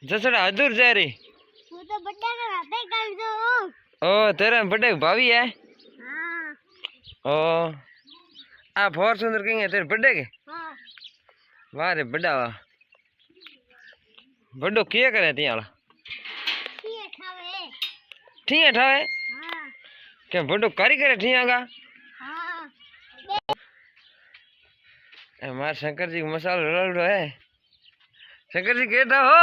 जसड़ा हजूर जा रही तू तो बर्थडे का रात ही कर दो। ओ तेरा बर्थडे भाभी है हाँ ओ आ फॉर्च्यूनर किंग है तेरे बर्थडे के हाँ वाह रे बड़ा वाह बड़ो किया करे तियाला ये खावे। ठीक है ठावे हाँ के बड़ो कारीगर ठीक का हाँ हमारे शंकर जी मसालो रलड़ो है शंकर जी केटा हो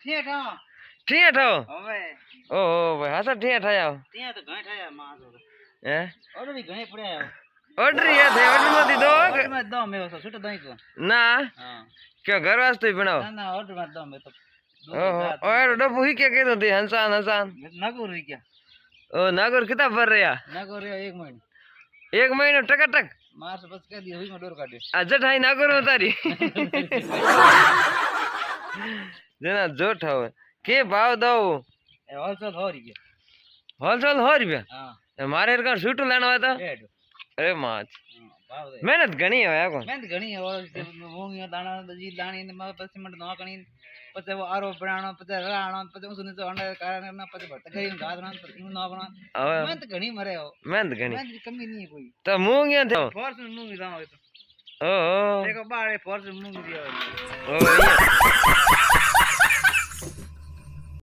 ठीक है ठीक है ठाओ હવે ओ भाई हाँ सर ठीक है ठाया ત્યાં તો ઘણા થયા માં हैं ઓર્ડર भी ઘણે પડ્યા ऑर्डर ये थे ऑर्डर मत दो ઓર્ડર માં દો મે છૂટો દઈ તો ना હા क्यों घर वास्ते ही बनाओ ના ના ઓર્ડર માં દો મે તો ओहो और डब्बू ही क्या कहते थे हंसान हंसान નગો રહી ગયા ओ नागौर कितना भर रहा નગો રહ્યો 1 મહિનો एक महीना टकाटक માસ બસ કહી દી હુઈ માં ડોર કાઢ્યો अजट हाई नागौर में तारी जना जोट हो के भाव दो એ હોલસેલ હો રહી ગયા होलसेल हो रुपया હા मारे का सूट लेना हुआ था રેડ अरे माच ભાવ દે मेहनत घनी है यार મેં ઘણી મોંઘી દાણા દજી દાણી ને પછી સિમેન્ટ નો કણી પછી આરો બનાણો પછી રાણો પછી ઉસને તો અંડા કારણ ના પછી ભરત કરી ગાદરા પછી નો બના હવે મેં તો ઘણી મરે मेहनत घनी મેં કમી નહીં કોઈ तो मुंह क्या थे ફોર્સ મૂંગી દાવ તો ओ देखो बाड़े फॉर्स मूंग दिया ओ